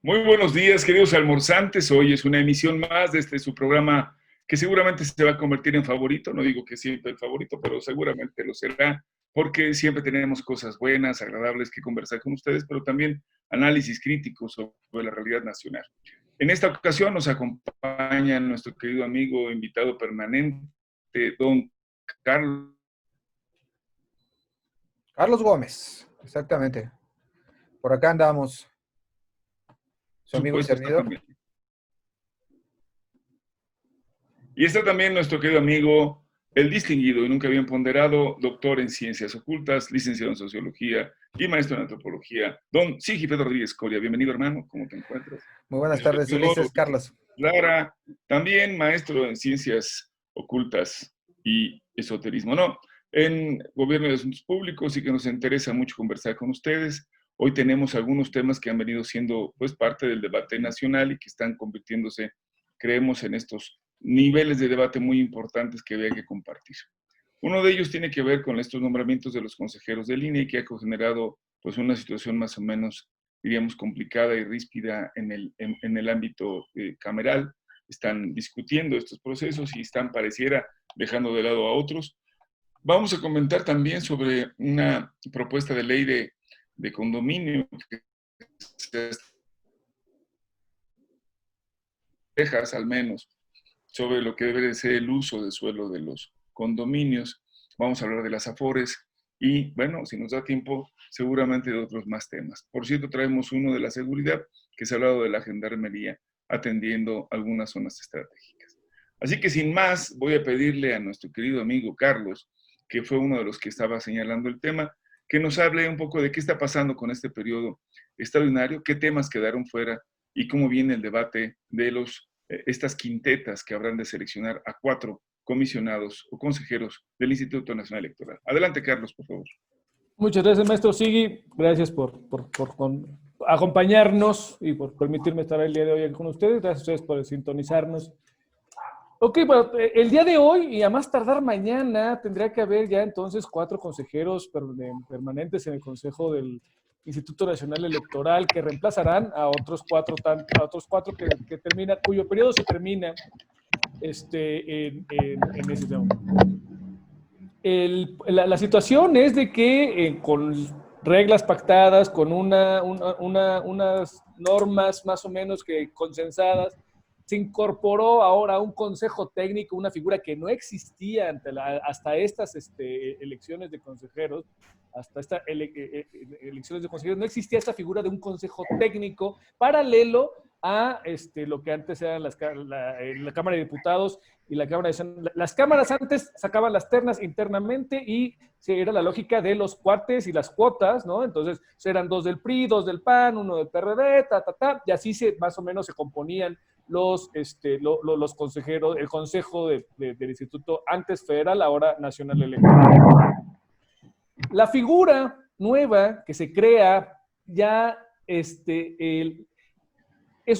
Muy buenos días, queridos almorzantes. Hoy es una emisión más de su programa que seguramente se va a convertir en favorito. No digo que siempre el favorito, pero seguramente lo será, porque siempre tenemos cosas buenas, agradables que conversar con ustedes, pero también análisis críticos sobre la realidad nacional. En esta ocasión nos acompaña nuestro querido amigo, invitado permanente, don Carlos. Carlos Gómez, exactamente. Por acá andamos. Su amigo y Supuesto, está servidor. también. Y está también nuestro querido amigo, el distinguido y nunca bien ponderado, doctor en Ciencias Ocultas, licenciado en Sociología y maestro en Antropología, don Sigifredo Rodríguez Coria. Bienvenido, hermano, ¿cómo te encuentras? Muy buenas Y su tardes, servidor, Ulises, Carlos. Lara, también maestro en Ciencias Ocultas y Esoterismo. No, en Gobierno de Asuntos Públicos, y que nos interesa mucho conversar con ustedes. Hoy tenemos algunos temas que han venido siendo pues parte del debate nacional y que están convirtiéndose, creemos, en estos niveles de debate muy importantes que había que compartir. Uno de ellos tiene que ver con estos nombramientos de los consejeros de línea y que ha generado pues una situación más o menos, diríamos, complicada y ríspida en el ámbito cameral. Están discutiendo estos procesos y están, pareciera, dejando de lado a otros. Vamos a comentar también sobre una propuesta de ley de condominio que se Texas, al menos, sobre lo que debe de ser el uso de suelo de los condominios. Vamos a hablar de las afores y, bueno, si nos da tiempo, seguramente de otros más temas. Por cierto, traemos uno de la seguridad, que se ha hablado de la gendarmería, atendiendo algunas zonas estratégicas. Así que sin más, voy a pedirle a nuestro querido amigo Carlos, que fue uno de los que estaba señalando el tema, que nos hable un poco de qué está pasando con este periodo extraordinario, qué temas quedaron fuera y cómo viene el debate de estas quintetas que habrán de seleccionar a 4 comisionados o consejeros del Instituto Nacional Electoral. Adelante, Carlos, por favor. Muchas gracias, maestro Sigui. Gracias por acompañarnos y por permitirme estar el día de hoy aquí con ustedes. Gracias a ustedes por sintonizarnos. Ok, bueno, el día de hoy y a más tardar mañana tendría que haber ya entonces 4 consejeros permanentes en el Consejo del Instituto Nacional Electoral que reemplazarán a otros 4, cuyo periodo se termina en ese tema. La situación es de que con reglas pactadas, con unas normas más o menos que consensadas, se incorporó ahora un consejo técnico, una figura que no existía hasta estas elecciones de consejeros, elecciones de consejeros, no existía esta figura de un consejo técnico paralelo a lo que antes eran la Cámara de Diputados y la Cámara de... Las cámaras antes sacaban las ternas internamente y era la lógica de los cuates y las cuotas, ¿no? Entonces eran 2 del PRI, 2 del PAN, 1 del PRD, y así más o menos se componían los consejeros, el consejo del instituto antes federal, ahora nacional electoral. La figura nueva que se crea ya es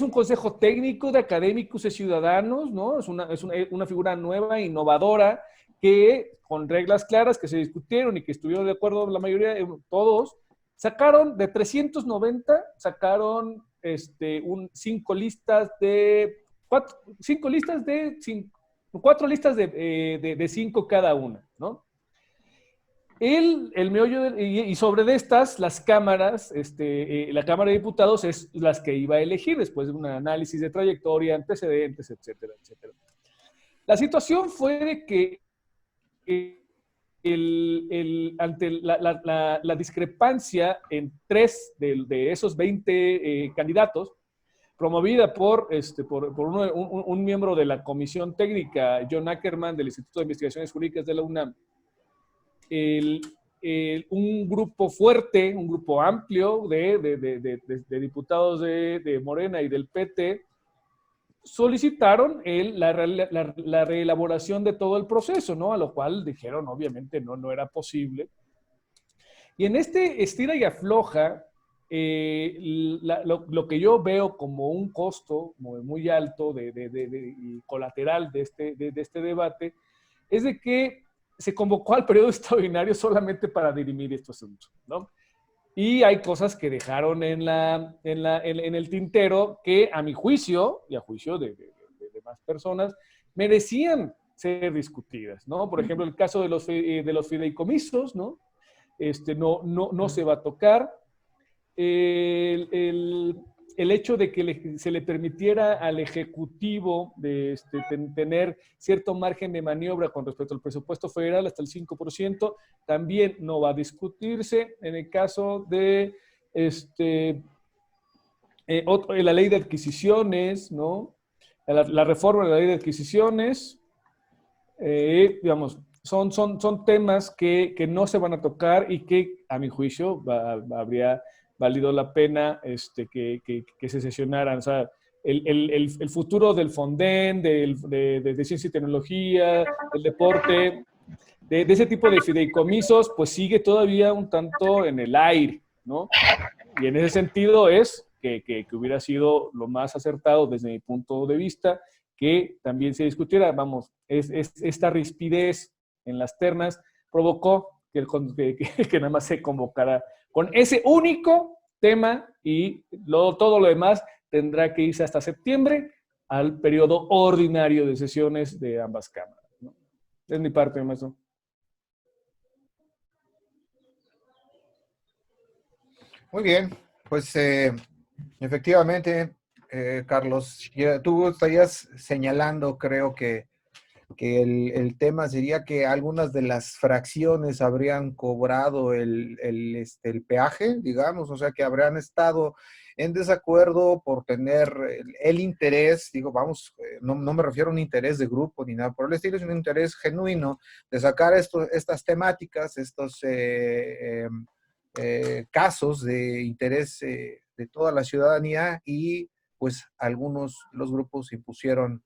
un consejo técnico de académicos y ciudadanos, ¿no? Es una figura nueva, innovadora, que con reglas claras que se discutieron y que estuvieron de acuerdo la mayoría, todos, sacaron de 390, sacaron 4 listas de 5 cada una, ¿no? El meollo, y sobre estas, las cámaras, la Cámara de Diputados es las que iba a elegir después de un análisis de trayectoria, antecedentes, etcétera, etcétera. La situación fue de que ante la discrepancia en 3 de esos 20 candidatos, promovida por un miembro de la Comisión Técnica, John Ackerman, del Instituto de Investigaciones Jurídicas de la UNAM, un grupo fuerte, un grupo amplio de diputados de Morena y del PT solicitaron la reelaboración de todo el proceso, ¿no? A lo cual dijeron, obviamente, no era posible. Y en este estira y afloja, lo que yo veo como un costo muy alto y colateral de este debate es de que se convocó al periodo extraordinario solamente para dirimir estos asuntos, ¿no? Y hay cosas que dejaron en el tintero que a mi juicio, y a juicio de más personas, merecían ser discutidas, ¿no? Por ejemplo, el caso de los fideicomisos, ¿no? No se va a tocar. El hecho de que se le permitiera al Ejecutivo tener cierto margen de maniobra con respecto al presupuesto federal hasta el 5%, también no va a discutirse. En el caso de la ley de adquisiciones, ¿no? La reforma de la ley de adquisiciones, digamos, son temas que no se van a tocar y que, a mi juicio, habría valido la pena que se sesionaran. O sea, el futuro del Fonden, de ciencia y tecnología, del deporte, de ese tipo de fideicomisos, pues sigue todavía un tanto en el aire, ¿no? Y en ese sentido es que hubiera sido lo más acertado desde mi punto de vista que también se discutiera. Vamos, esta rispidez en las ternas provocó que nada más se convocara con ese único tema y todo lo demás tendrá que irse hasta septiembre al periodo ordinario de sesiones de ambas cámaras, ¿no? Es mi parte, maestro. Muy bien, pues efectivamente, Carlos, tú estarías señalando, creo que el tema sería que algunas de las fracciones habrían cobrado el peaje, digamos, o sea, que habrían estado en desacuerdo por tener el interés, digo, vamos, no me refiero a un interés de grupo ni nada por el estilo, sino un interés genuino de sacar estas temáticas, estos casos de interés de toda la ciudadanía y pues los grupos impusieron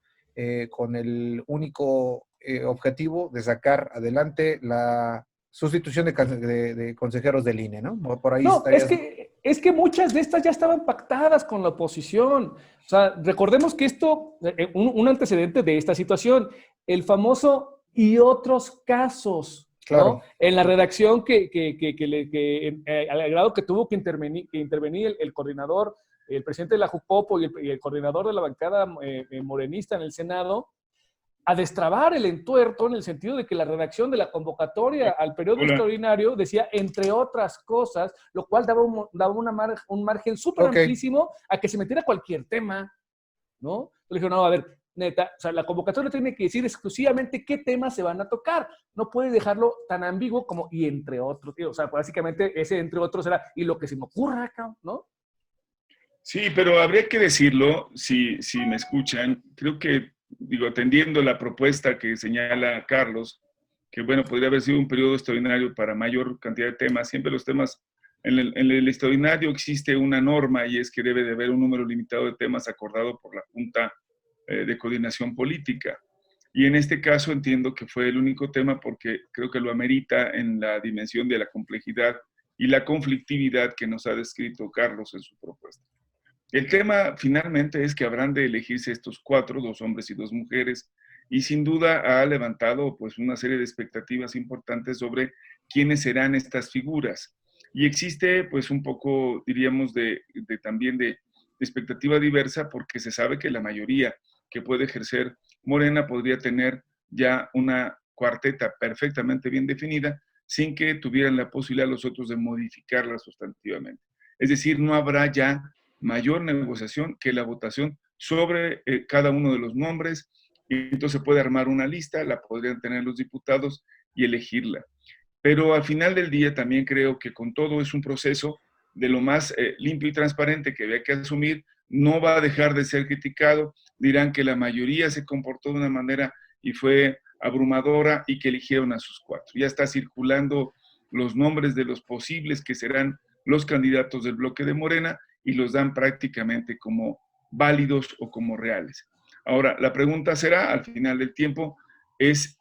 con el único objetivo de sacar adelante la sustitución de consejeros del INE, ¿no? Por ahí No, estarías... es que muchas de estas ya estaban pactadas con la oposición. O sea, recordemos que un antecedente de esta situación, el famoso y otros casos, Claro. ¿no? En la redacción al grado que tuvo que intervenir el coordinador, el presidente de la Jucopo y el coordinador de la bancada morenista en el Senado, a destrabar el entuerto en el sentido de que la redacción de la convocatoria al periodo extraordinario decía, entre otras cosas, lo cual daba un margen súper amplísimo a que se metiera cualquier tema, ¿no? Le dije, no, a ver, neta, o sea, la convocatoria tiene que decir exclusivamente qué temas se van a tocar. No puede dejarlo tan ambiguo como y entre otros. O sea, básicamente ese entre otros era y lo que se me ocurra, ¿no? Sí, pero habría que decirlo, si me escuchan, creo que, digo, atendiendo la propuesta que señala Carlos, que bueno, podría haber sido un periodo extraordinario para mayor cantidad de temas. Siempre los temas, en el extraordinario existe una norma y es que debe de haber un número limitado de temas acordado por la Junta de Coordinación Política. Y en este caso entiendo que fue el único tema porque creo que lo amerita en la dimensión de la complejidad y la conflictividad que nos ha descrito Carlos en su propuesta. El tema finalmente es que habrán de elegirse estos 4, 2 hombres y 2 mujeres, y sin duda ha levantado pues una serie de expectativas importantes sobre quiénes serán estas figuras. Y existe pues un poco, diríamos, también de expectativa diversa porque se sabe que la mayoría que puede ejercer Morena podría tener ya una cuarteta perfectamente bien definida sin que tuvieran la posibilidad los otros de modificarla sustantivamente. Es decir, no habrá ya mayor negociación que la votación sobre cada uno de los nombres, y entonces se puede armar una lista, la podrían tener los diputados y elegirla. Pero al final del día también creo que con todo es un proceso de lo más limpio y transparente que había que asumir, no va a dejar de ser criticado, dirán que la mayoría se comportó de una manera y fue abrumadora y que eligieron a sus 4. Ya está circulando los nombres de los posibles que serán los candidatos del bloque de Morena y los dan prácticamente como válidos o como reales. Ahora, la pregunta será, al final del tiempo, es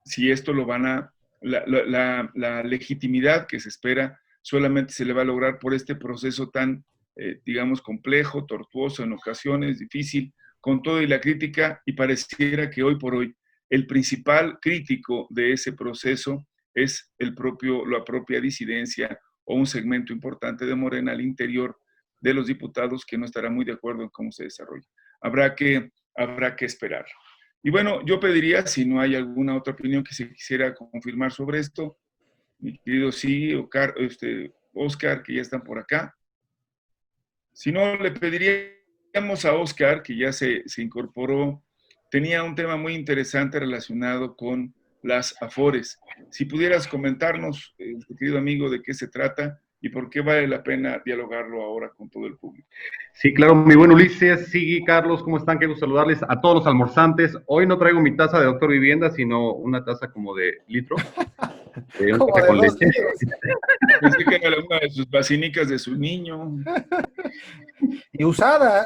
si esto lo van a... La legitimidad que se espera solamente se le va a lograr por este proceso tan, digamos, complejo, tortuoso en ocasiones, difícil, con todo y la crítica, y pareciera que hoy por hoy el principal crítico de ese proceso es la propia disidencia o un segmento importante de Morena al interior de los diputados que no estará muy de acuerdo en cómo se desarrolla. Habrá que esperar. Y bueno, yo pediría, si no hay alguna otra opinión que se quisiera confirmar sobre esto, mi querido sí, Oscar, que ya están por acá. Si no, le pediríamos a Oscar, que ya se incorporó, tenía un tema muy interesante relacionado con las Afores. Si pudieras comentarnos, querido amigo, de qué se trata y por qué vale la pena dialogarlo ahora con todo el público. Sí, claro, mi buen Ulises, sí, Carlos, ¿cómo están? Qué gusto saludarles a todos los almorzantes. Hoy no traigo mi taza de Doctor Vivienda, sino una taza como de litro. Como de 2 litros. Pensé que era una de sus vacinicas de su niño. Y usada.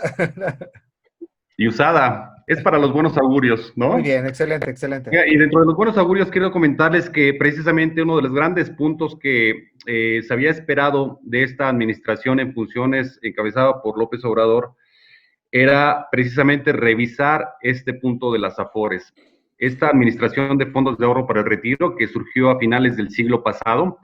Y usada. Es para los buenos augurios, ¿no? Muy bien, excelente, excelente. Y dentro de los buenos augurios quiero comentarles que precisamente uno de los grandes puntos que se había esperado de esta administración en funciones encabezada por López Obrador era precisamente revisar este punto de las Afores. Esta administración de fondos de ahorro para el retiro que surgió a finales del siglo pasado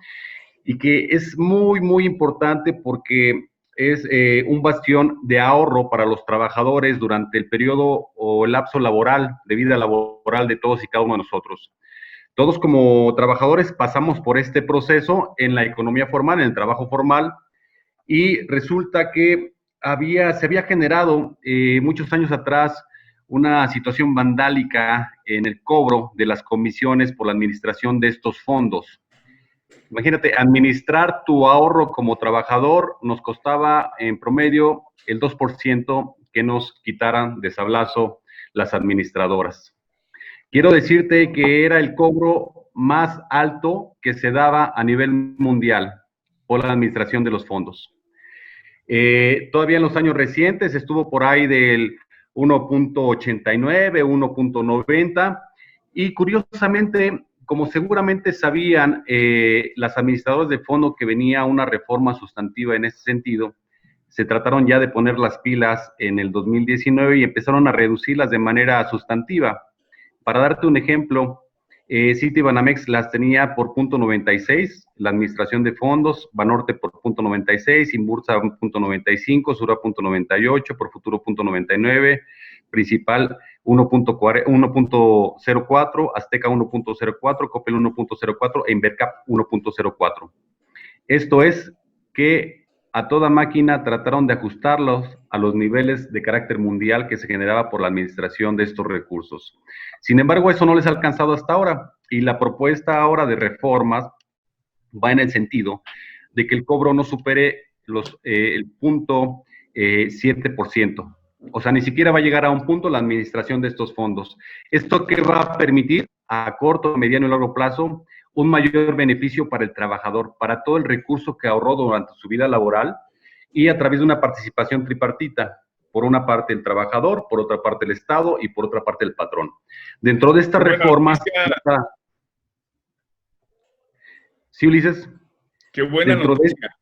y que es muy, muy importante porque es un bastión de ahorro para los trabajadores durante el periodo o el lapso laboral, de vida laboral de todos y cada uno de nosotros. Todos como trabajadores pasamos por este proceso en la economía formal, en el trabajo formal, y resulta que se había generado muchos años atrás una situación vandálica en el cobro de las comisiones por la administración de estos fondos. Imagínate, administrar tu ahorro como trabajador nos costaba en promedio el 2% que nos quitaran de sablazo las administradoras. Quiero decirte que era el cobro más alto que se daba a nivel mundial por la administración de los fondos. Todavía en los años recientes estuvo por ahí del 1.89, 1.90 y curiosamente, como seguramente sabían las administradoras de fondo que venía una reforma sustantiva en ese sentido, se trataron ya de poner las pilas en el 2019 y empezaron a reducirlas de manera sustantiva. Para darte un ejemplo, Citibanamex las tenía por 0.96, la administración de fondos, Banorte por 0.96, Inbursa 0.95, Sura 0.98, Profuturo 0.99, Principal 1.04, Azteca 1.04, Coppel 1.04 e Invercap 1.04. Esto es que a toda máquina trataron de ajustarlos a los niveles de carácter mundial que se generaba por la administración de estos recursos. Sin embargo, eso no les ha alcanzado hasta ahora y la propuesta ahora de reformas va en el sentido de que el cobro no supere el 0.7%. O sea, ni siquiera va a llegar a un punto la administración de estos fondos. ¿Esto qué va a permitir a corto, mediano y largo plazo? Un mayor beneficio para el trabajador, para todo el recurso que ahorró durante su vida laboral y a través de una participación tripartita. Por una parte el trabajador, por otra parte el Estado y por otra parte el patrón. Dentro de esta reforma... ¿Sí, Ulises? Qué buena noticia.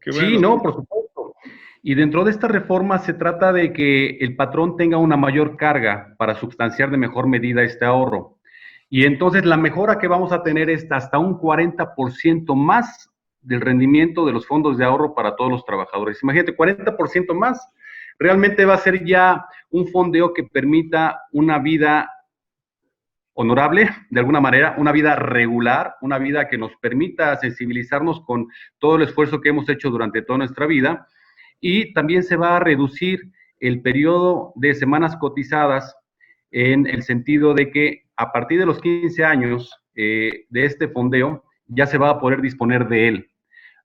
Sí, no, por supuesto. Y dentro de esta reforma se trata de que el patrón tenga una mayor carga para substanciar de mejor medida este ahorro. Y entonces la mejora que vamos a tener es hasta un 40% más del rendimiento de los fondos de ahorro para todos los trabajadores. Imagínate, 40% más. Realmente va a ser ya un fondeo que permita una vida honorable, de alguna manera, una vida regular, una vida que nos permita sensibilizarnos con todo el esfuerzo que hemos hecho durante toda nuestra vida. Y también se va a reducir el periodo de semanas cotizadas en el sentido de que a partir de los 15 años de este fondeo ya se va a poder disponer de él.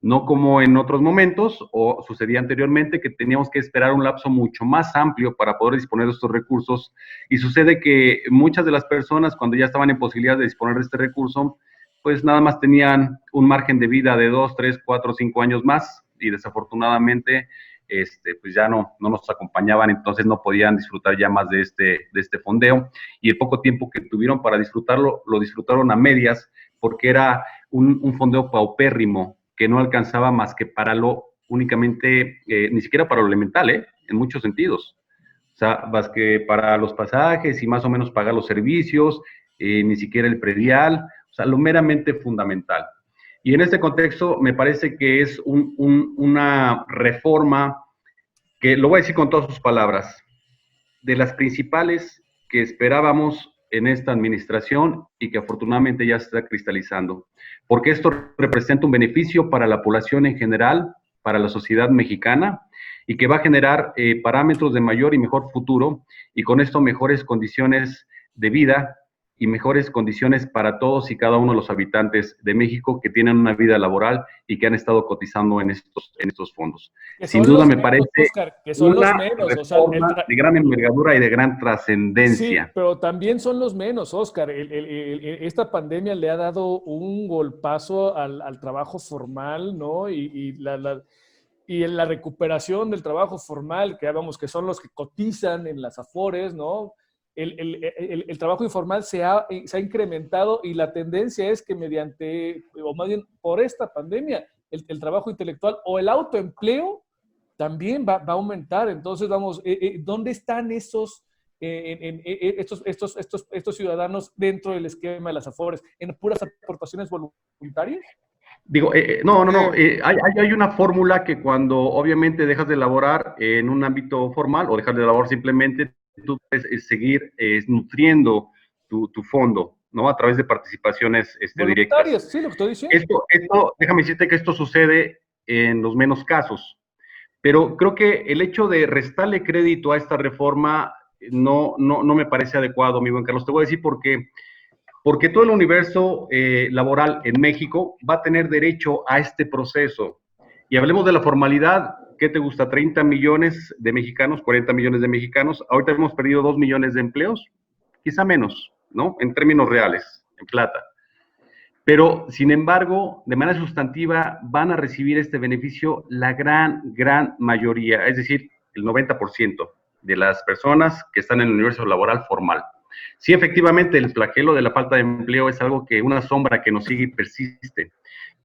No como en otros momentos, o sucedía anteriormente, que teníamos que esperar un lapso mucho más amplio para poder disponer de estos recursos. Y sucede que muchas de las personas, cuando ya estaban en posibilidad de disponer de este recurso, pues nada más tenían un margen de vida de 2, 3, 4, 5 años más, y desafortunadamente pues ya no nos acompañaban, entonces no podían disfrutar ya más de este fondeo, y el poco tiempo que tuvieron para disfrutarlo, lo disfrutaron a medias, porque era un fondeo paupérrimo, que no alcanzaba más que para lo únicamente, ni siquiera para lo elemental, en muchos sentidos. O sea, más que para los pasajes y más o menos pagar los servicios, ni siquiera el predial, o sea, lo meramente fundamental. Y en este contexto me parece que es una reforma que, lo voy a decir con todas sus palabras, de las principales que esperábamos en esta administración y que afortunadamente ya se está cristalizando, porque esto representa un beneficio para la población en general, para la sociedad mexicana, y que va a generar parámetros de mayor y mejor futuro, y con esto mejores condiciones de vida y mejores condiciones para todos y cada uno de los habitantes de México que tienen una vida laboral y que han estado cotizando en estos fondos. Que Sin son duda los me menos, parece Oscar, que son los una menos. O sea, reforma de gran envergadura y de gran sí, trascendencia. pero también son los menos, Oscar. Esta pandemia le ha dado un golpazo al trabajo formal, ¿no? Y en la recuperación del trabajo formal, que vamos, que son los que cotizan en las Afores, ¿no? El trabajo informal se ha incrementado y la tendencia es que mediante, o más bien por esta pandemia, el trabajo intelectual o el autoempleo también va a aumentar. Entonces, vamos, ¿dónde están estos ciudadanos dentro del esquema de las Afores? ¿En puras aportaciones voluntarias? Digo, no. Hay una fórmula que cuando obviamente dejas de laborar en un ámbito formal o dejas de laborar simplemente, tú puedes seguir nutriendo tu fondo, ¿no? A través de participaciones directas. Voluntarias, sí, lo que estoy diciendo. Déjame decirte que esto sucede en los menos casos, pero creo que el hecho de restarle crédito a esta reforma no me parece adecuado, mi buen Carlos. Te voy a decir por qué. Porque todo el universo laboral en México va a tener derecho a este proceso. Y hablemos de la formalidad, ¿qué te gusta? 30 millones de mexicanos, 40 millones de mexicanos. Ahorita hemos perdido 2 millones de empleos, quizá menos, ¿no? En términos reales, en plata. Pero, sin embargo, de manera sustantiva van a recibir este beneficio la gran mayoría, es decir, el 90% de las personas que están en el universo laboral formal. Sí, efectivamente, el flagelo de la falta de empleo es algo que, una sombra que nos sigue y persiste.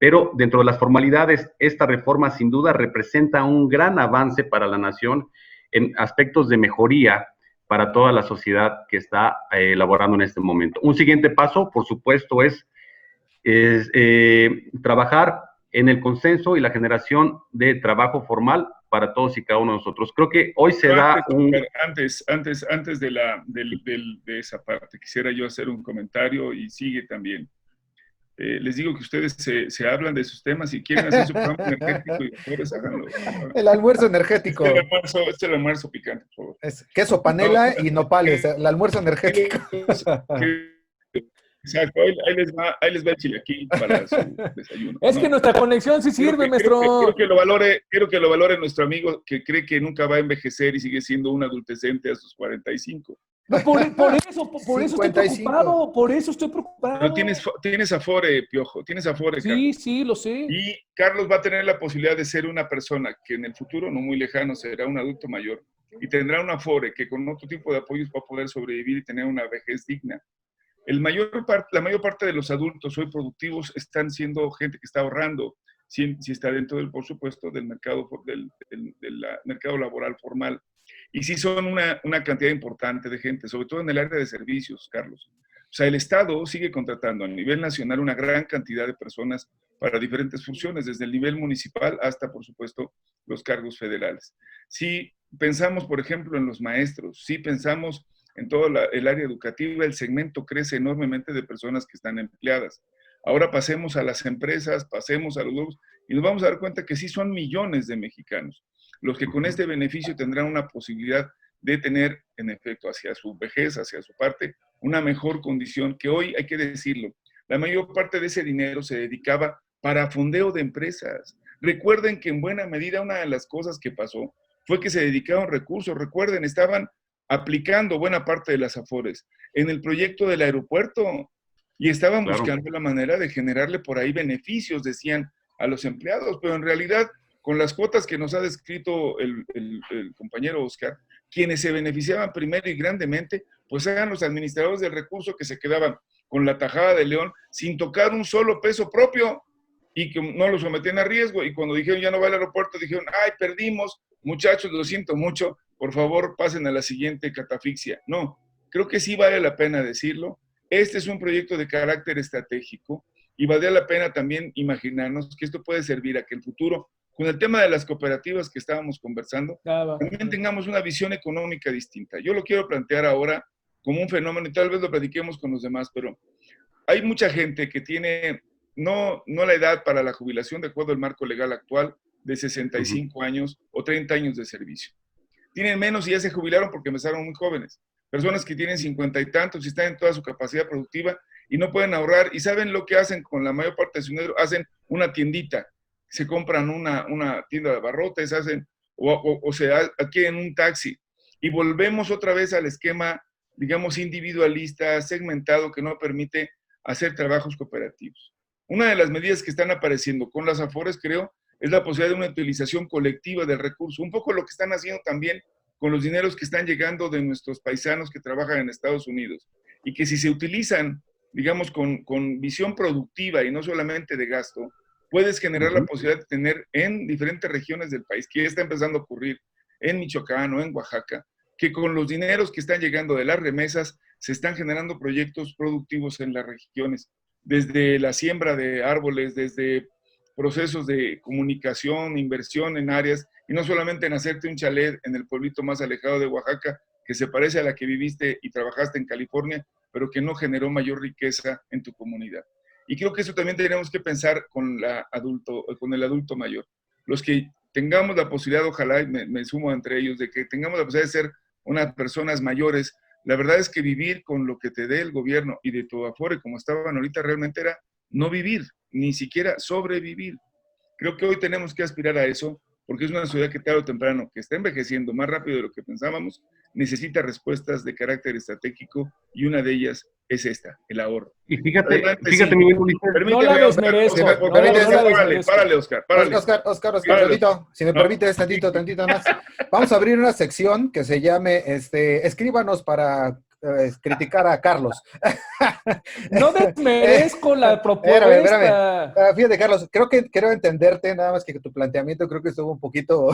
Pero dentro de las formalidades, esta reforma sin duda representa un gran avance para la nación en aspectos de mejoría para toda la sociedad que está laborando en este momento. Un siguiente paso, por supuesto, es trabajar en el consenso y la generación de trabajo formal para todos y cada uno de nosotros. Creo que hoy se da un... Antes de esa parte, quisiera yo hacer un comentario y sigue también. Les digo que ustedes se hablan de sus temas y quieren hacer su programa energético y mejor háganlo. El almuerzo energético. Es el almuerzo picante, por favor. Es queso panela y nopales, el almuerzo energético. Exacto, ahí les va el chilaquil para su desayuno. Es que nuestra conexión sí sirve, maestro. Quiero que lo valore nuestro amigo que cree que nunca va a envejecer y sigue siendo un adultecente a sus 45. Por eso estoy preocupado, por eso estoy preocupado. Pero tienes Afore, Piojo, tienes Afore, sí, Carlos. Sí, lo sé. Y Carlos va a tener la posibilidad de ser una persona que en el futuro, no muy lejano, será un adulto mayor y tendrá un Afore que con otro tipo de apoyos va a poder sobrevivir y tener una vejez digna. La mayor parte de los adultos hoy productivos están siendo gente que está ahorrando, si está dentro por supuesto, del mercado, del mercado laboral formal. Y sí son una cantidad importante de gente, sobre todo en el área de servicios, Carlos. O sea, el Estado sigue contratando a nivel nacional una gran cantidad de personas para diferentes funciones, desde el nivel municipal hasta, por supuesto, los cargos federales. Si pensamos, por ejemplo, en los maestros, si pensamos en todo el área educativa, el segmento crece enormemente de personas que están empleadas. Ahora pasemos a las empresas, pasemos a los grupos, y nos vamos a dar cuenta que sí son millones de mexicanos los que con este beneficio tendrán una posibilidad de tener, en efecto, hacia su vejez, hacia su parte, una mejor condición, que hoy, hay que decirlo, la mayor parte de ese dinero se dedicaba para fondeo de empresas. Recuerden que en buena medida una de las cosas que pasó fue que se dedicaron recursos. Recuerden, estaban aplicando buena parte de las Afores en el proyecto del aeropuerto y estaban buscando la manera de generarle por ahí beneficios, decían, a los empleados, pero en realidad, con las cuotas que nos ha descrito el compañero Oscar, quienes se beneficiaban primero y grandemente, pues eran los administradores del recurso que se quedaban con la tajada de león sin tocar un solo peso propio y que no lo sometían a riesgo. Y cuando dijeron ya no va al aeropuerto, dijeron, ay, perdimos, muchachos, lo siento mucho, por favor pasen a la siguiente catafixia. No, creo que sí vale la pena decirlo. Este es un proyecto de carácter estratégico y valdría la pena también imaginarnos que esto puede servir a que el futuro, con el tema de las cooperativas que estábamos conversando, también tengamos una visión económica distinta. Yo lo quiero plantear ahora como un fenómeno, y tal vez lo platiquemos con los demás, pero hay mucha gente que tiene no la edad para la jubilación de acuerdo al marco legal actual de 65 años o 30 años de servicio. Tienen menos y ya se jubilaron porque empezaron muy jóvenes. Personas que tienen 50 y tantos y están en toda su capacidad productiva y no pueden ahorrar y saben lo que hacen con la mayor parte de su dinero. Hacen una tiendita, se compran una tienda de abarrotes, o se adquieren un taxi. Y volvemos otra vez al esquema, digamos, individualista, segmentado, que no permite hacer trabajos cooperativos. Una de las medidas que están apareciendo con las Afores, creo, es la posibilidad de una utilización colectiva del recurso. Un poco lo que están haciendo también con los dineros que están llegando de nuestros paisanos que trabajan en Estados Unidos. Y que si se utilizan, digamos, con visión productiva y no solamente de gasto, puedes generar la posibilidad de tener en diferentes regiones del país, que ya está empezando a ocurrir en Michoacán o en Oaxaca, que con los dineros que están llegando de las remesas se están generando proyectos productivos en las regiones, desde la siembra de árboles, desde procesos de comunicación, inversión en áreas, y no solamente en hacerte un chalet en el pueblito más alejado de Oaxaca, que se parece a la que viviste y trabajaste en California, pero que no generó mayor riqueza en tu comunidad. Y creo que eso también tenemos que pensar con el adulto mayor. Los que tengamos la posibilidad, ojalá, y me sumo entre ellos, de que tengamos la posibilidad de ser unas personas mayores, la verdad es que vivir con lo que te dé el gobierno y de tu Afore, como estaban ahorita, realmente era no vivir, ni siquiera sobrevivir. Creo que hoy tenemos que aspirar a eso, porque es una sociedad que tarde o temprano, que está envejeciendo más rápido de lo que pensábamos, necesita respuestas de carácter estratégico, y una de ellas es esta, el ahorro. Y fíjate, Adelante, fíjate, sí. Miguel Ulises. No la desmerezco. Párale, Oscar, párale. Oscar, tantito, si me permites, tantito más. Vamos a abrir una sección que se llame, escríbanos para criticar a Carlos. No desmerezco la propuesta. Espérame. Fíjate, Carlos, quiero entenderte, nada más que tu planteamiento creo que estuvo un poquito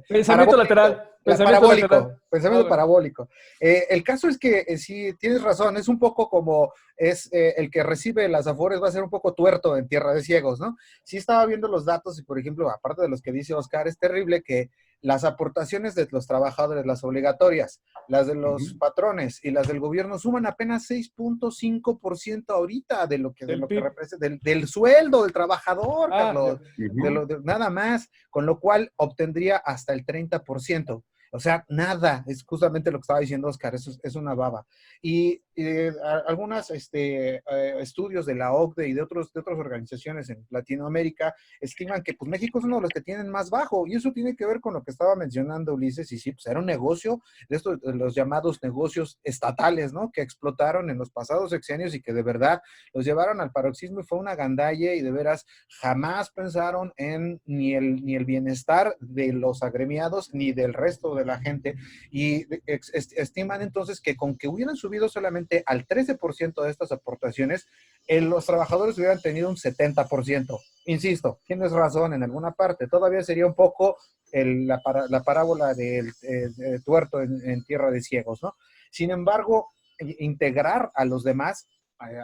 pensamiento lateral. Pensamiento parabólico. El caso es que sí, tienes razón, es un poco como el que recibe las Afores va a ser un poco tuerto en tierra de ciegos, ¿no? Sí estaba viendo los datos y, por ejemplo, aparte de los que dice Oscar, es terrible que las aportaciones de los trabajadores, las obligatorias, las de los patrones y las del gobierno suman apenas 6.5% ahorita de lo que representa, del sueldo del trabajador, Carlos, nada más, con lo cual obtendría hasta el 30%. O sea, nada, es justamente lo que estaba diciendo Oscar, eso es una baba. Y algunos estudios de la OCDE y de otras organizaciones en Latinoamérica estiman que pues, México es uno de los que tienen más bajo, y eso tiene que ver con lo que estaba mencionando Ulises, y sí, pues era un negocio, de estos, los llamados negocios estatales, ¿no? Que explotaron en los pasados sexenios y que de verdad los llevaron al paroxismo y fue una gandalle, y de veras jamás pensaron en ni el bienestar de los agremiados ni del resto de la gente, y estiman entonces que con que hubieran subido solamente al 13% de estas aportaciones, los trabajadores hubieran tenido un 70%. Insisto, tienes razón en alguna parte, todavía sería un poco la parábola del tuerto en tierra de ciegos, ¿no? Sin embargo, integrar a los demás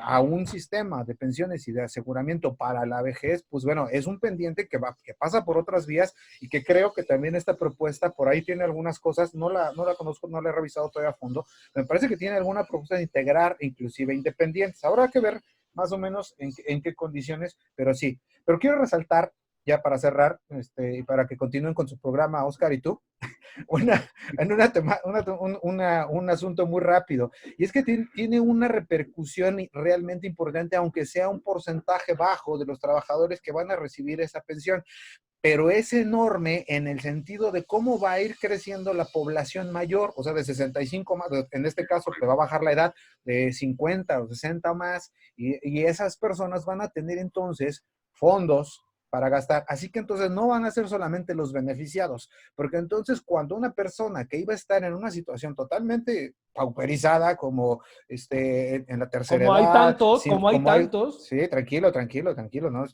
a un sistema de pensiones y de aseguramiento para la vejez, pues bueno, es un pendiente que pasa por otras vías, y que creo que también esta propuesta por ahí tiene algunas cosas, no la conozco, no la he revisado todavía a fondo, me parece que tiene alguna propuesta de integrar inclusive independientes. Habrá que ver más o menos en qué condiciones, pero sí. Pero quiero resaltar, ya para cerrar, y para que continúen con su programa, Oscar y tú, un asunto muy rápido, y es que tiene una repercusión realmente importante, aunque sea un porcentaje bajo de los trabajadores que van a recibir esa pensión, pero es enorme en el sentido de cómo va a ir creciendo la población mayor, o sea, de 65 más, en este caso te va a bajar la edad de 50 o 60 más, y esas personas van a tener entonces fondos para gastar. Así que entonces no van a ser solamente los beneficiados, porque entonces cuando una persona que iba a estar en una situación totalmente pauperizada, como en la tercera Como hay edad. tantos, como hay tantos. Sí, tranquilo,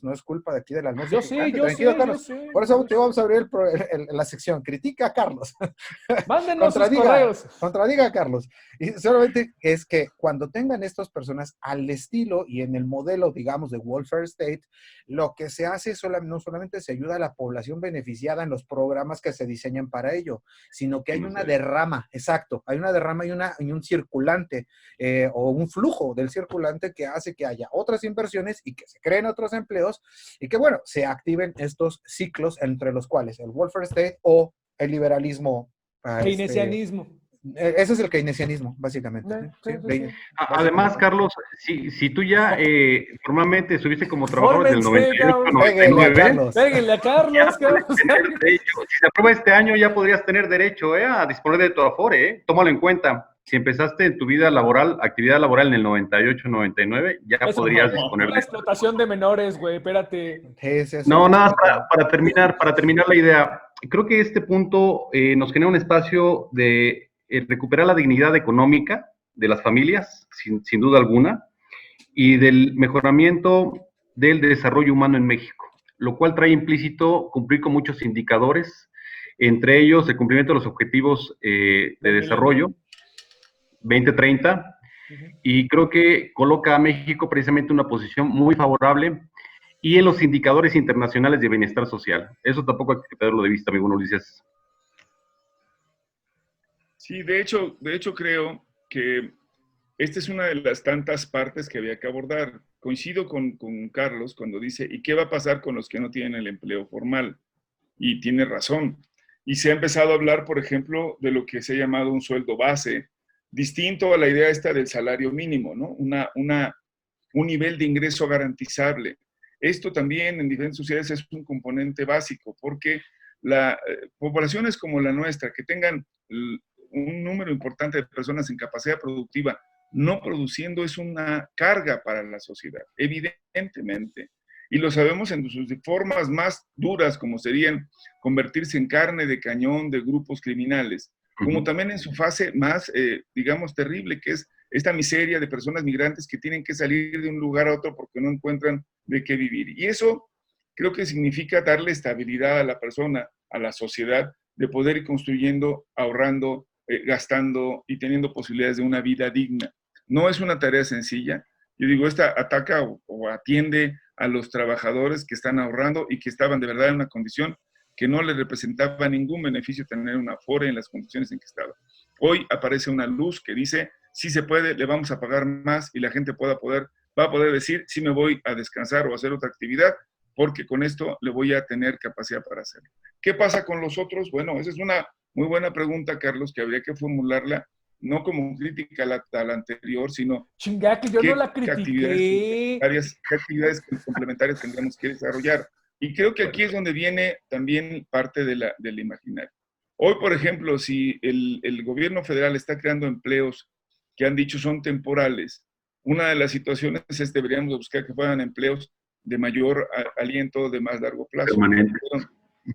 no es culpa de aquí del almuerzo Yo sé, picante. yo Tranquilo, sé, Carlos. yo sé. Por eso te vamos a abrir la sección. Critica a Carlos. Mándenos sus correos. Contradiga a Carlos. Y solamente es que cuando tengan estas personas al estilo y en el modelo, digamos, de welfare state, lo que se hace no solamente se ayuda a la población beneficiada en los programas que se diseñan para ello, sino que hay una derrama, exacto, hay una derrama y un circulante o un flujo del circulante que hace que haya otras inversiones y que se creen otros empleos y que, bueno, se activen estos ciclos entre los cuales el welfare state o el liberalismo. Keynesianismo. Ese es el keynesianismo, básicamente. Sí. Además, Carlos, si tú ya formalmente estuviste como trabajador desde el 98-99, péguenle a Carlos. Si se aprueba este año, ya podrías tener derecho a disponer de tu Afore. Tómalo en cuenta. Si empezaste en tu vida laboral, actividad laboral en el 98-99, ya podrías disponer de... La explotación de menores, güey, espérate. No, nada, para terminar la idea, creo que este punto nos genera un espacio de recuperar la dignidad económica de las familias, sin duda alguna, y del mejoramiento del desarrollo humano en México, lo cual trae implícito cumplir con muchos indicadores, entre ellos el cumplimiento de los objetivos de desarrollo 2030, y creo que coloca a México precisamente en una posición muy favorable y en los indicadores internacionales de bienestar social. Eso tampoco hay que perderlo de vista, amigo Ulises. Sí, de hecho creo que esta es una de las tantas partes que había que abordar. Coincido con Carlos cuando dice, ¿y qué va a pasar con los que no tienen el empleo formal? Y tiene razón. Y se ha empezado a hablar, por ejemplo, de lo que se ha llamado un sueldo base, distinto a la idea esta del salario mínimo, ¿no? Un nivel de ingreso garantizable. Esto también en diferentes sociedades es un componente básico, porque poblaciones como la nuestra, que tengan un número importante de personas en capacidad productiva no produciendo, es una carga para la sociedad, evidentemente. Y lo sabemos en sus formas más duras, como serían convertirse en carne de cañón de grupos criminales, como también en su fase más, digamos, terrible, que es esta miseria de personas migrantes que tienen que salir de un lugar a otro porque no encuentran de qué vivir. Y eso creo que significa darle estabilidad a la persona, a la sociedad, de poder ir construyendo, ahorrando, gastando y teniendo posibilidades de una vida digna. No es una tarea sencilla. Yo digo, esta ataca o atiende a los trabajadores que están ahorrando y que estaban de verdad en una condición que no les representaba ningún beneficio tener una Afore en las condiciones en que estaba. Hoy aparece una luz que dice, sí se puede, le vamos a pagar más y la gente va a poder decir, sí me voy a descansar o a hacer otra actividad, porque con esto le voy a tener capacidad para hacerlo. ¿Qué pasa con los otros? Bueno, esa es una muy buena pregunta, Carlos, que habría que formularla, no como crítica a la anterior, sino... Chinga, que yo no la critiqué. ¿Qué actividades complementarias tendremos que desarrollar? Y creo que aquí es donde viene también parte del imaginario. Hoy, por ejemplo, si el gobierno federal está creando empleos que han dicho son temporales, una de las situaciones es deberíamos buscar que fueran empleos de mayor aliento, de más largo plazo.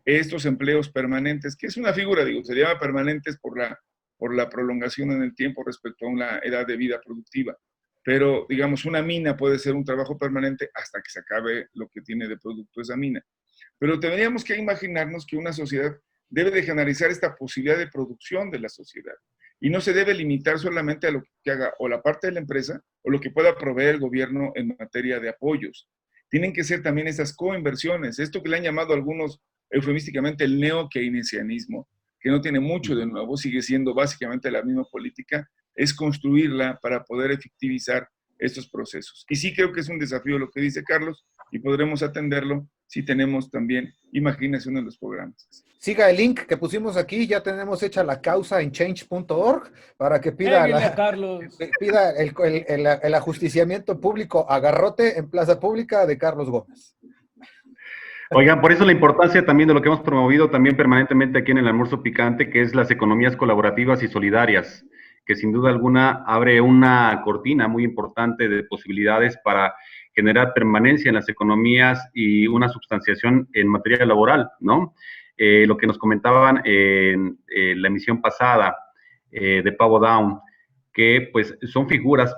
Estos empleos permanentes, que es una figura, digo, se llama permanentes por la prolongación en el tiempo respecto a una edad de vida productiva. Pero, digamos, una mina puede ser un trabajo permanente hasta que se acabe lo que tiene de producto esa mina. Pero tendríamos que imaginarnos que una sociedad debe de generalizar esta posibilidad de producción de la sociedad. Y no se debe limitar solamente a lo que haga o la parte de la empresa o lo que pueda proveer el gobierno en materia de apoyos. Tienen que ser también esas coinversiones, esto que le han llamado algunos eufemísticamente el neo-keynesianismo, que no tiene mucho de nuevo, sigue siendo básicamente la misma política, es construirla para poder efectivizar estos procesos. Y sí creo que es un desafío lo que dice Carlos y podremos atenderlo si tenemos también imaginación en los programas. Siga el link que pusimos aquí, ya tenemos hecha la causa en change.org para que pida, pida el ajusticiamiento público a garrote en plaza pública de Carlos Gómez. Oigan, por eso la importancia también de lo que hemos promovido también permanentemente aquí en el Almuerzo Picante, que es las economías colaborativas y solidarias, que sin duda alguna abre una cortina muy importante de posibilidades para generar permanencia en las economías y una substanciación en materia laboral, ¿no? Lo que nos comentaban en la emisión pasada de Pavo Down, que pues son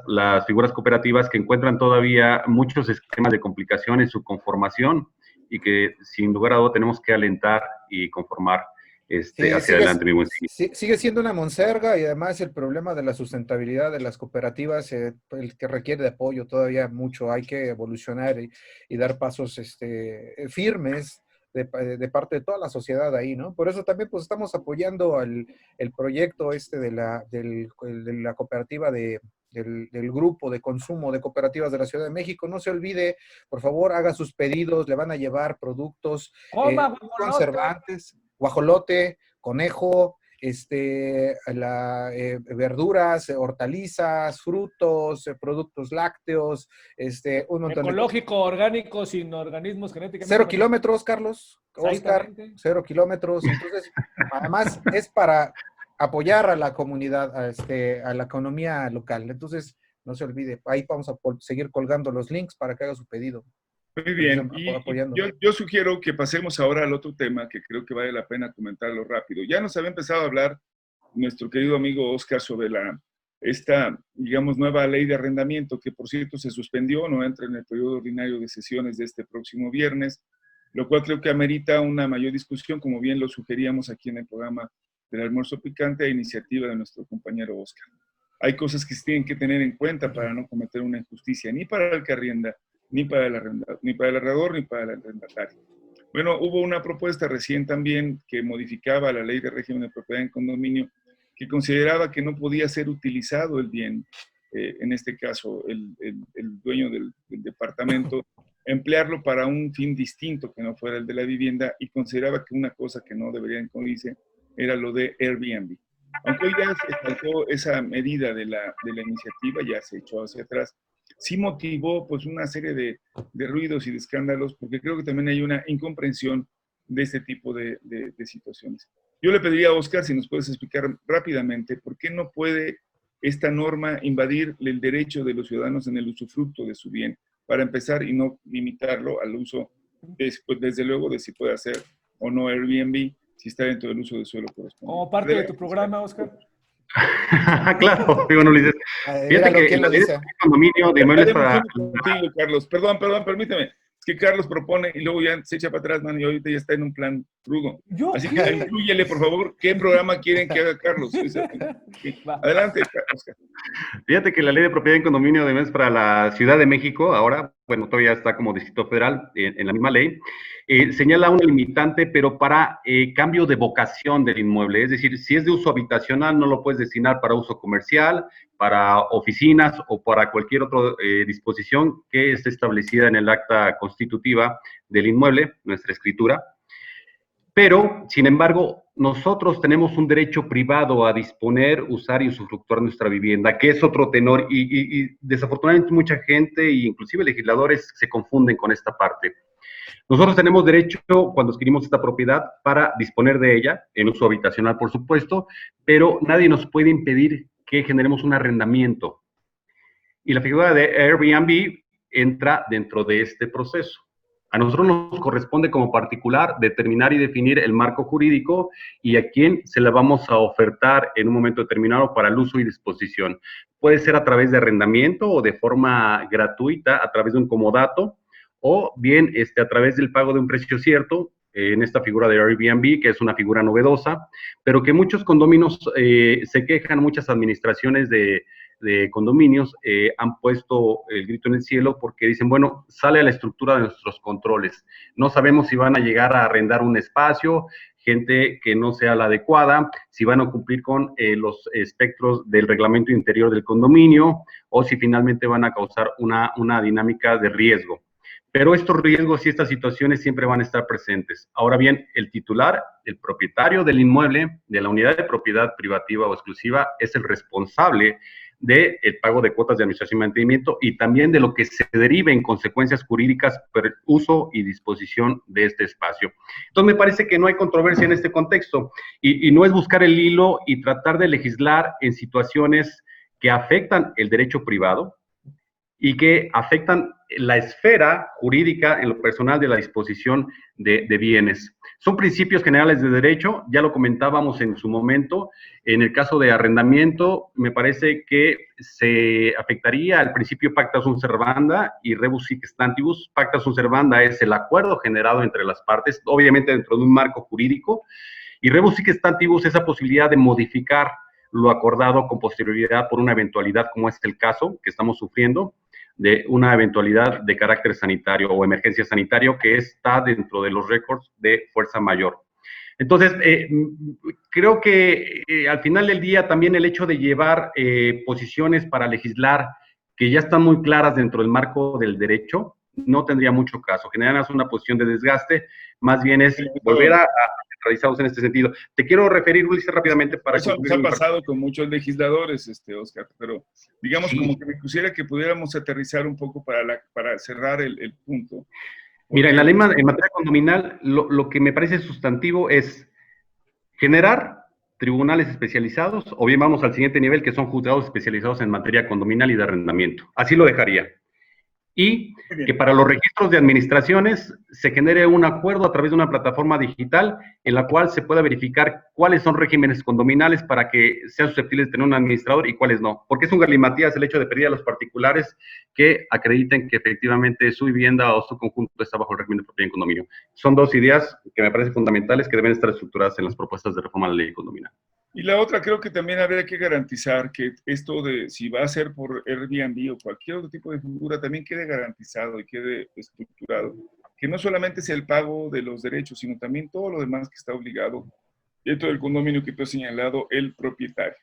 las figuras cooperativas que encuentran todavía muchos esquemas de complicación en su conformación y que sin lugar a duda tenemos que alentar y conformar Sí, hacia adelante, mi buen. sigue siendo una monserga y además el problema de la sustentabilidad de las cooperativas, el que requiere de apoyo todavía mucho, hay que evolucionar y dar pasos firmes de parte de toda la sociedad ahí, ¿no? Por eso también pues estamos apoyando el proyecto de la cooperativa del grupo de consumo de cooperativas de la Ciudad de México. No se olvide, por favor, haga sus pedidos, le van a llevar productos conservantes, guajolote, conejo, verduras, hortalizas, frutos, productos lácteos, un montón ecológico, orgánico, sin organismos genéticamente. 0 kilómetros, Carlos, Oscar, 0 kilómetros. Entonces, además es para apoyar a la comunidad, a la economía local. Entonces, no se olvide, ahí vamos a seguir colgando los links para que haga su pedido. Muy bien, y yo sugiero que pasemos ahora al otro tema que creo que vale la pena comentarlo rápido. Ya nos había empezado a hablar nuestro querido amigo Oscar sobre esta, digamos, nueva ley de arrendamiento, que por cierto se suspendió, no entra en el periodo ordinario de sesiones de este próximo viernes, lo cual creo que amerita una mayor discusión, como bien lo sugeríamos aquí en el programa del Almuerzo Picante, a iniciativa de nuestro compañero Oscar. Hay cosas que se tienen que tener en cuenta para no cometer una injusticia, ni para el que arrienda, ni para el arrendador, ni para el arrendatario. Bueno, hubo una propuesta recién también que modificaba la ley de régimen de propiedad en condominio, que consideraba que no podía ser utilizado el bien, en este caso el dueño del departamento, emplearlo para un fin distinto que no fuera el de la vivienda, y consideraba que una cosa que no debería incluirse era lo de Airbnb. Aunque ya se saltó esa medida de la iniciativa, ya se echó hacia atrás, sí motivó pues una serie de ruidos y de escándalos, porque creo que también hay una incomprensión de este tipo de situaciones. Yo le pediría a Oscar si nos puedes explicar rápidamente por qué no puede esta norma invadir el derecho de los ciudadanos en el usufructo de su bien, para empezar, y no limitarlo al uso, desde luego, de si puede hacer o no Airbnb, si está dentro del uso de suelo correspondiente. Como parte de tu programa, Oscar. Claro, digo, Ulises. Fíjate que la ley de condominio de inmuebles para... Contigo, Carlos. Perdón, permíteme. Es que Carlos propone y luego ya se echa para atrás, man, y ahorita ya está en un plan rudo. Así que inclúyele, por favor, qué programa quieren que haga Carlos. Adelante, Oscar. Fíjate que la ley de propiedad en condominio de inmuebles para la Ciudad de México, ahora, bueno, todavía está como Distrito Federal en la misma ley, señala un limitante, pero para cambio de vocación del inmueble. Es decir, si es de uso habitacional, no lo puedes destinar para uso comercial, para oficinas o para cualquier otra disposición que esté establecida en el acta constitutiva del inmueble, nuestra escritura. Pero, sin embargo, nosotros tenemos un derecho privado a disponer, usar y usufructuar nuestra vivienda, que es otro tenor, y desafortunadamente mucha gente, e inclusive legisladores, se confunden con esta parte. Nosotros tenemos derecho, cuando adquirimos esta propiedad, para disponer de ella, en uso habitacional, por supuesto, pero nadie nos puede impedir que generemos un arrendamiento. Y la figura de Airbnb entra dentro de este proceso. A nosotros nos corresponde como particular determinar y definir el marco jurídico y a quién se la vamos a ofertar en un momento determinado para el uso y disposición. Puede ser a través de arrendamiento o de forma gratuita, a través de un comodato, o bien a través del pago de un precio cierto, en esta figura de Airbnb, que es una figura novedosa, pero que muchos condominios se quejan, muchas administraciones de condominios han puesto el grito en el cielo porque dicen, bueno, sale a la estructura de nuestros controles. No sabemos si van a llegar a arrendar un espacio, gente que no sea la adecuada, si van a cumplir con los espectros del reglamento interior del condominio o si finalmente van a causar una dinámica de riesgo. Pero estos riesgos y estas situaciones siempre van a estar presentes. Ahora bien, el titular, el propietario del inmueble, de la unidad de propiedad privativa o exclusiva, es el responsable del pago de cuotas de administración y mantenimiento y también de lo que se derive en consecuencias jurídicas por uso y disposición de este espacio. Entonces, me parece que no hay controversia en este contexto y no es buscar el hilo y tratar de legislar en situaciones que afectan el derecho privado, y que afectan la esfera jurídica en lo personal de la disposición de bienes. Son principios generales de derecho, ya lo comentábamos en su momento. En el caso de arrendamiento, me parece que se afectaría al principio pacta sunt servanda y rebus sic stantibus. Pacta sunt servanda es el acuerdo generado entre las partes, obviamente dentro de un marco jurídico, y rebus sic stantibus es esa posibilidad de modificar lo acordado con posterioridad por una eventualidad, como es el caso que estamos sufriendo, de una eventualidad de carácter sanitario o emergencia sanitario que está dentro de los récords de fuerza mayor. Entonces, creo que al final del día también el hecho de llevar posiciones para legislar que ya están muy claras dentro del marco del derecho, no tendría mucho caso. Generan una posición de desgaste, más bien es volver a centralizados en este sentido. Te quiero referir, Ulises, rápidamente para... Eso nos ha pasado con muchos legisladores, Oscar, pero digamos sí, como que me quisiera que pudiéramos aterrizar un poco para cerrar el punto. Mira, en la ley en materia condominal, lo que me parece sustantivo es generar tribunales especializados, o bien vamos al siguiente nivel, que son juzgados especializados en materia condominal y de arrendamiento. Así lo dejaría. Y que para los registros de administraciones se genere un acuerdo a través de una plataforma digital en la cual se pueda verificar cuáles son regímenes condominales para que sean susceptibles de tener un administrador y cuáles no. Porque es un galimatías el hecho de pedir a los particulares que acrediten que efectivamente su vivienda o su conjunto está bajo el régimen de propiedad en condominio. Son dos ideas que me parecen fundamentales que deben estar estructuradas en las propuestas de reforma a la ley condominal. Y la otra, creo que también habría que garantizar que esto de si va a ser por Airbnb o cualquier otro tipo de figura, también quede garantizado y quede estructurado. Que no solamente sea el pago de los derechos, sino también todo lo demás que está obligado dentro del condominio que tú has señalado el propietario.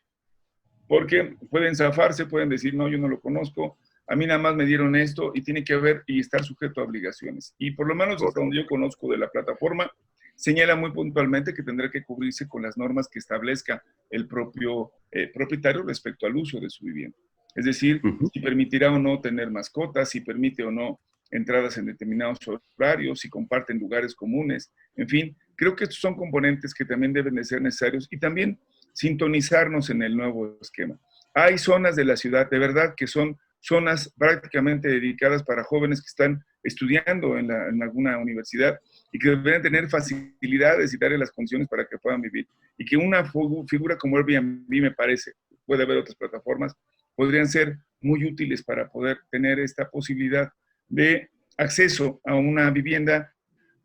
Porque pueden zafarse, pueden decir, no, yo no lo conozco, a mí nada más me dieron esto y tiene que haber y estar sujeto a obligaciones. Y por lo menos hasta donde yo conozco de la plataforma, señala muy puntualmente que tendrá que cubrirse con las normas que establezca el propio propietario respecto al uso de su vivienda. Es decir, si permitirá o no tener mascotas, si permite o no entradas en determinados horarios, si comparten lugares comunes, en fin, creo que estos son componentes que también deben de ser necesarios y también sintonizarnos en el nuevo esquema. Hay zonas de la ciudad, de verdad, que son zonas prácticamente dedicadas para jóvenes que están estudiando en alguna universidad y que deben tener facilidades y darle las condiciones para que puedan vivir. Y que una figura como Airbnb, me parece, puede haber otras plataformas, podrían ser muy útiles para poder tener esta posibilidad de acceso a una vivienda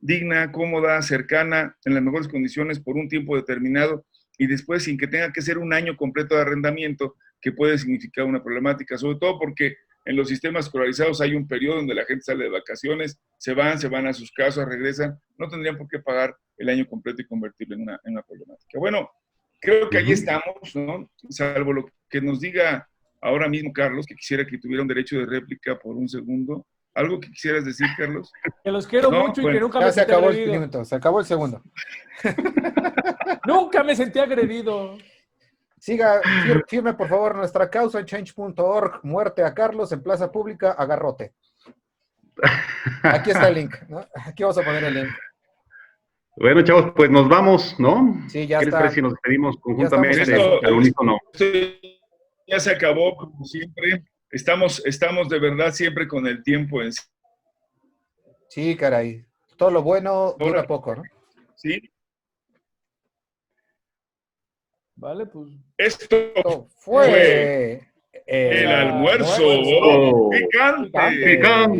digna, cómoda, cercana, en las mejores condiciones por un tiempo determinado y después sin que tenga que ser un año completo de arrendamiento, que puede significar una problemática, sobre todo porque en los sistemas escolarizados hay un periodo donde la gente sale de vacaciones, se van a sus casas, regresan, no tendrían por qué pagar el año completo y convertirlo en una problemática. Bueno, creo que ahí estamos, ¿no? Salvo lo que nos diga ahora mismo Carlos, que quisiera que tuviera un derecho de réplica por un segundo. ¿Algo que quisieras decir, Carlos? Que los quiero mucho y que nunca me sentí agredido. Se acabó el segundo. Nunca me sentí agredido. Siga, firme por favor nuestra causa en change.org, muerte a Carlos en plaza pública, agarrote. Aquí está el link, ¿no? Aquí vamos a poner el link. Bueno, chavos, pues nos vamos, ¿no? Sí, ya ¿Qué está. les parece si nos despedimos conjuntamente al unísono? Ya se acabó, como siempre. Estamos de verdad siempre con el tiempo en sí. Sí, caray. Todo lo bueno dura poco, ¿no? Sí. Vale, pues. Esto fue el almuerzo picante.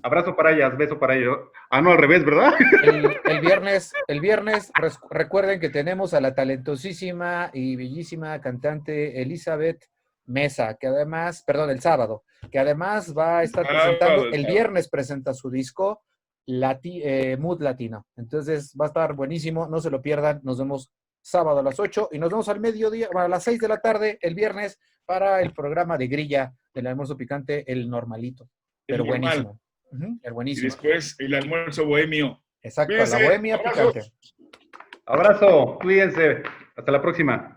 Abrazo para ellas, beso para ellos. Ah, no, al revés, ¿verdad? El viernes recuerden que tenemos a la talentosísima y bellísima cantante Elizabeth Mesa, que además, perdón, el sábado, que además va a estar presentando, el viernes presenta su disco Mood Latino. Entonces va a estar buenísimo, no se lo pierdan, nos vemos sábado a las 8 y nos vemos al mediodía, a las 6 de la tarde el viernes para el programa de grilla del almuerzo picante, el normalito, pero buenísimo. El buenísimo. Y después el almuerzo bohemio. Exacto, Cuídense. la bohemia picante. Abrazo, cuídense, hasta la próxima.